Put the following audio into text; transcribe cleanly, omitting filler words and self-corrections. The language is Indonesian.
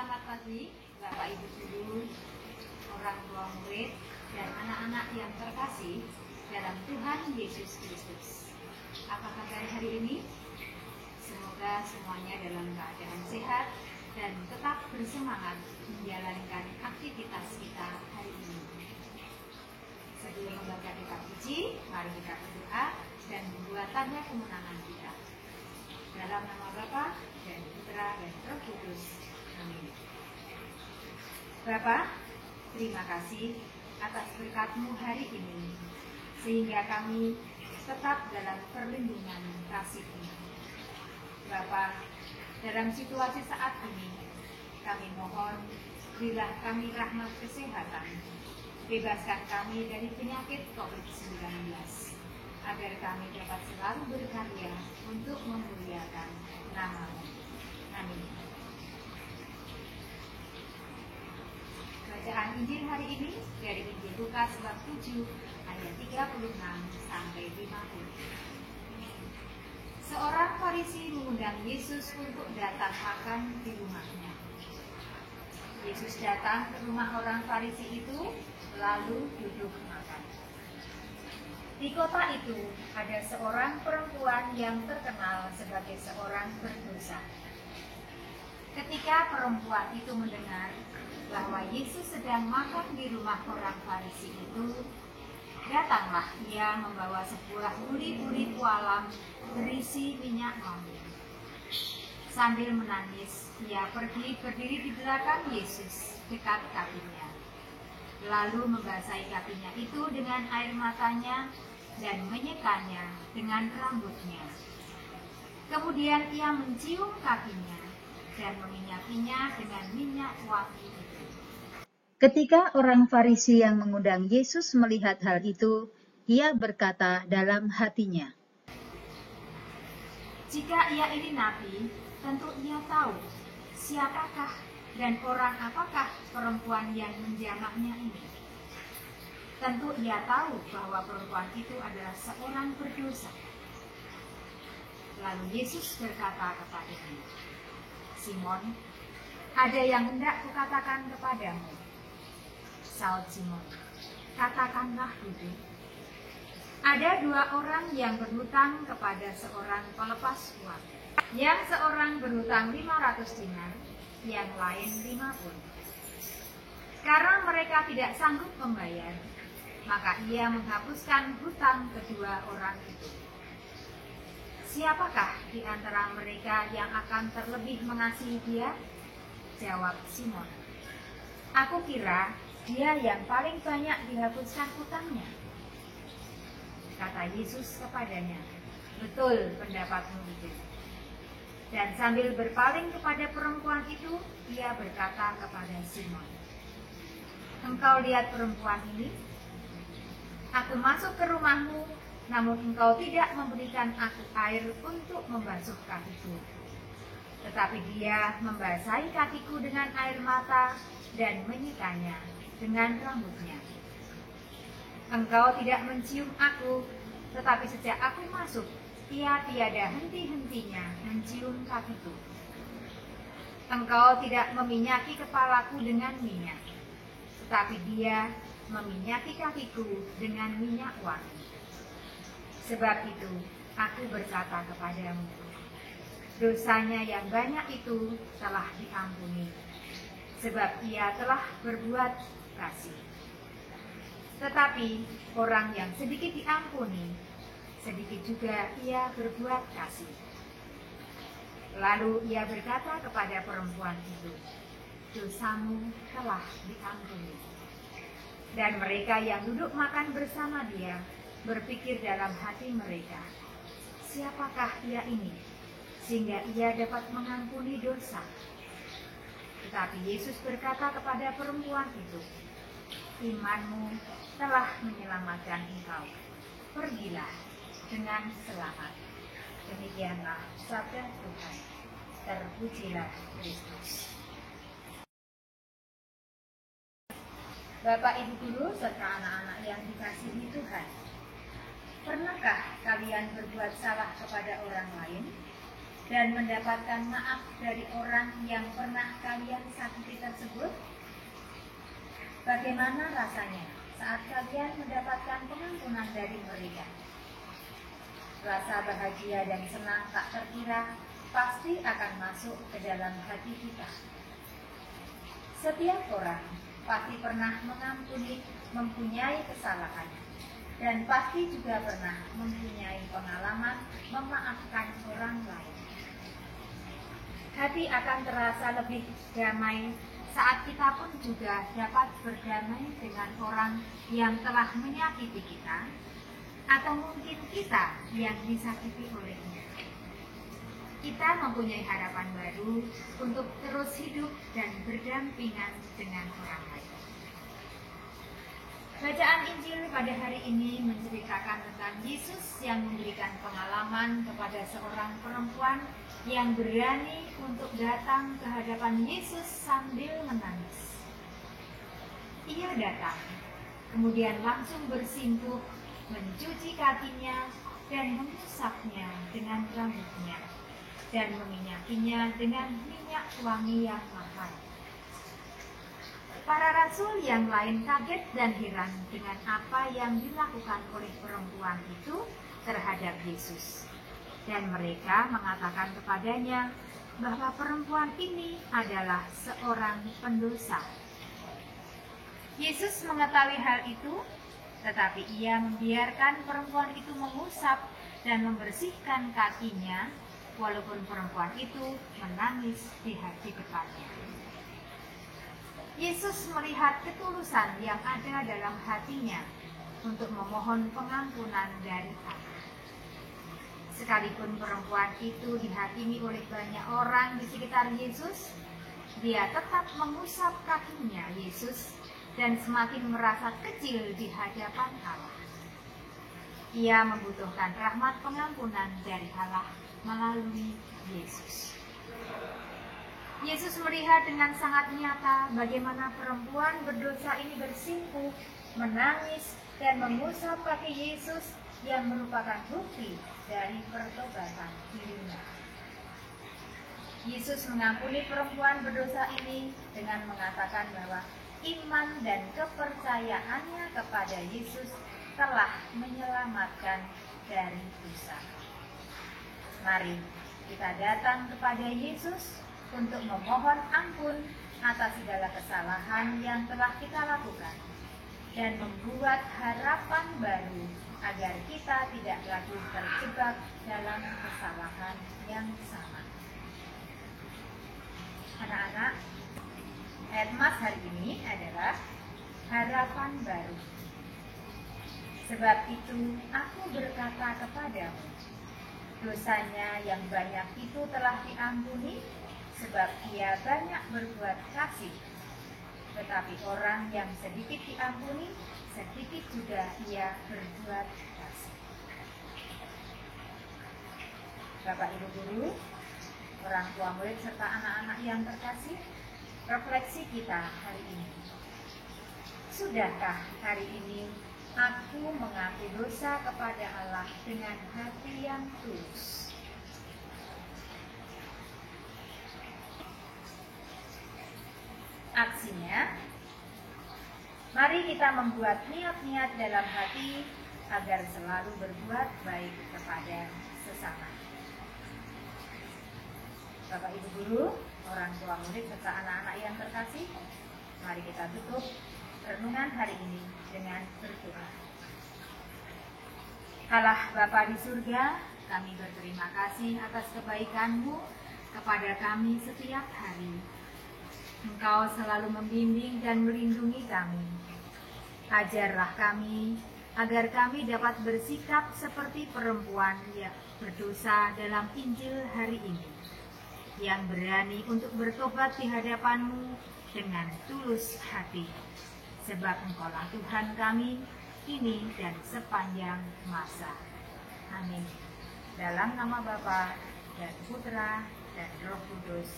Selamat pagi, Bapak Ibu Guru, orang tua murid, dan anak-anak yang terkasih dalam Tuhan Yesus Kristus. Apa kabar hari ini? Semoga semuanya dalam keadaan sehat dan tetap bersemangat menjalankan aktivitas kita hari ini. Sebelum membaca kitab suci, mari kita berdoa dan membuat tanda kemenangan kita. Dalam nama Bapa dan Putra dan Roh Kudus. Amin. Bapa, terima kasih atas berkat-Mu hari ini, sehingga kami tetap dalam perlindungan kasih-Mu. Bapa, dalam situasi saat ini, kami mohon, berilah kami rahmat kesehatan, bebaskan kami dari penyakit COVID-19, agar kami dapat selalu berkarya untuk memuliakan nama-Mu. Amin. Bacaan Injil hari ini dari Injil Lukas bab 7 ayat 36 sampai 50. Seorang Farisi mengundang Yesus untuk datang makan di rumahnya. Yesus datang ke rumah orang Farisi itu lalu duduk makan. Di kota itu ada seorang perempuan yang terkenal sebagai seorang berdosa. Ketika perempuan itu mendengar bahwa Yesus sedang makan di rumah orang Farisi itu, datanglah ia membawa sebuah buri-buri pualam berisi minyak wangi. Sambil menangis, ia pergi berdiri di belakang Yesus dekat kakinya. Lalu membasahi kakinya itu dengan air matanya dan menyekanya dengan rambutnya. Kemudian ia mencium kakinya dan meminyakinya dengan minyak wangi. Ketika orang Farisi yang mengundang Yesus melihat hal itu, ia berkata dalam hatinya, "Jika ia ini nabi, tentu ia tahu siapakah dan orang apakah perempuan yang menjamaknya ini. Tentu ia tahu bahwa perempuan itu adalah seorang berdosa." Lalu Yesus berkata kepadanya, "Simon, ada yang hendak kukatakan kepadamu." Saud Simon, "Katakanlah itu." Ada dua orang yang berhutang kepada seorang pelepas uang. Yang seorang berhutang 500 dinar, yang lain 50. Karena mereka tidak sanggup membayar, maka ia menghapuskan hutang kedua orang itu. "Siapakah di antara mereka yang akan terlebih mengasihi dia?" Jawab Simon, "Aku kira dia yang paling banyak dihapuskan hutangnya." Kata Yesus kepadanya, "Betul pendapatmu itu." Dan sambil berpaling kepada perempuan itu, ia berkata kepada Simon, "Engkau lihat perempuan ini? Aku masuk ke rumahmu, namun engkau tidak memberikan aku air untuk membasuh kakiku. Tetapi dia membasahi kakiku dengan air mata dan menyikanya dengan rambutnya. Engkau tidak mencium aku, tetapi sejak aku masuk, ia tiada henti-hentinya mencium kakiku. Engkau tidak meminyaki kepalaku dengan minyak, tetapi dia meminyaki kakiku dengan minyak wangi. Sebab itu, aku berkata kepadamu, dosanya yang banyak itu telah diampuni, sebab ia telah berbuat kasih. Tetapi orang yang sedikit diampuni, sedikit juga ia berbuat kasih." Lalu ia berkata kepada perempuan itu, "Dosamu telah diampuni." Dan mereka yang duduk makan bersama dia berpikir dalam hati mereka, "Siapakah ia ini, sehingga ia dapat mengampuni dosa?" Tetapi Yesus berkata kepada perempuan itu, "Imanmu telah menyelamatkan engkau. Pergilah dengan selamat." Demikianlah sabda Tuhan. Terpujilah Kristus. Bapak, Ibu Guru, serta anak-anak yang dikasihi Tuhan, pernahkah kalian berbuat salah kepada orang lain dan mendapatkan maaf dari orang yang pernah kalian sakiti tersebut? Bagaimana rasanya saat kalian mendapatkan pengampunan dari mereka? Rasa bahagia dan senang tak terkira pasti akan masuk ke dalam hati kita. Setiap orang pasti pernah mengampuni, mempunyai kesalahan, dan pasti juga pernah mempunyai pengalaman memaafkan orang lain. Hati akan terasa lebih damai saat kita pun juga dapat berdamai dengan orang yang telah menyakiti kita, atau mungkin kita yang disakiti olehnya. Kita mempunyai harapan baru untuk terus hidup dan berdampingan dengan orang lain. Bacaan Injil pada hari ini menceritakan tentang Yesus yang memberikan pengalaman kepada seorang perempuan yang berani untuk datang ke hadapan Yesus sambil menangis. Ia datang, kemudian langsung bersimpuh, mencuci kakinya dan mengusapnya dengan rambutnya, dan meminyakinya dengan minyak wangi yang mahal. Para rasul yang lain kaget dan heran dengan apa yang dilakukan oleh perempuan itu terhadap Yesus. Dan mereka mengatakan kepadanya bahwa perempuan ini adalah seorang pendosa. Yesus mengetahui hal itu, tetapi ia membiarkan perempuan itu mengusap dan membersihkan kakinya, walaupun perempuan itu menangis di depannya. Yesus melihat ketulusan yang ada dalam hatinya untuk memohon pengampunan dari Allah. Sekalipun perempuan itu dihakimi oleh banyak orang di sekitar Yesus, dia tetap mengusap kakinya Yesus dan semakin merasa kecil di hadapan Allah. Ia membutuhkan rahmat pengampunan dari Allah melalui Yesus. Yesus melihat dengan sangat nyata bagaimana perempuan berdosa ini bersimpuh, menangis, dan mengusap kaki Yesus yang merupakan bukti dari pertobatan dirinya. Yesus mengampuni perempuan berdosa ini dengan mengatakan bahwa iman dan kepercayaannya kepada Yesus telah menyelamatkan dari dosa. Mari kita datang kepada Yesus untuk memohon ampun atas segala kesalahan yang telah kita lakukan dan membuat harapan baru agar kita tidak lagi terjebak dalam kesalahan yang sama. Anak-anak, ayat Mas hari ini adalah harapan baru. Sebab itu aku berkata kepadamu, dosanya yang banyak itu telah diampuni, sebab ia banyak berbuat kasih. Tetapi orang yang sedikit diampuni, sedikit juga ia berbuat kasih. Bapak Ibu Guru, orang tua murid serta anak-anak yang terkasih, refleksi kita hari ini. Sudahkah hari ini aku mengaku dosa kepada Allah dengan hati yang tulus? Aksinya, mari kita membuat niat-niat dalam hati agar selalu berbuat baik kepada sesama. Bapak Ibu Guru, orang tua murid serta anak-anak yang terkasih, mari kita tutup renungan hari ini dengan berdoa. Allah Bapa di surga, kami berterima kasih atas kebaikan-Mu kepada kami setiap hari. Engkau selalu membimbing dan melindungi kami. Ajarlah kami agar kami dapat bersikap seperti perempuan yang berdosa dalam Injil hari ini, yang berani untuk bertobat di hadapan-Mu dengan tulus hati. Sebab Engkaulah Tuhan kami, kini dan sepanjang masa. Amin. Dalam nama Bapa dan Putra dan Roh Kudus.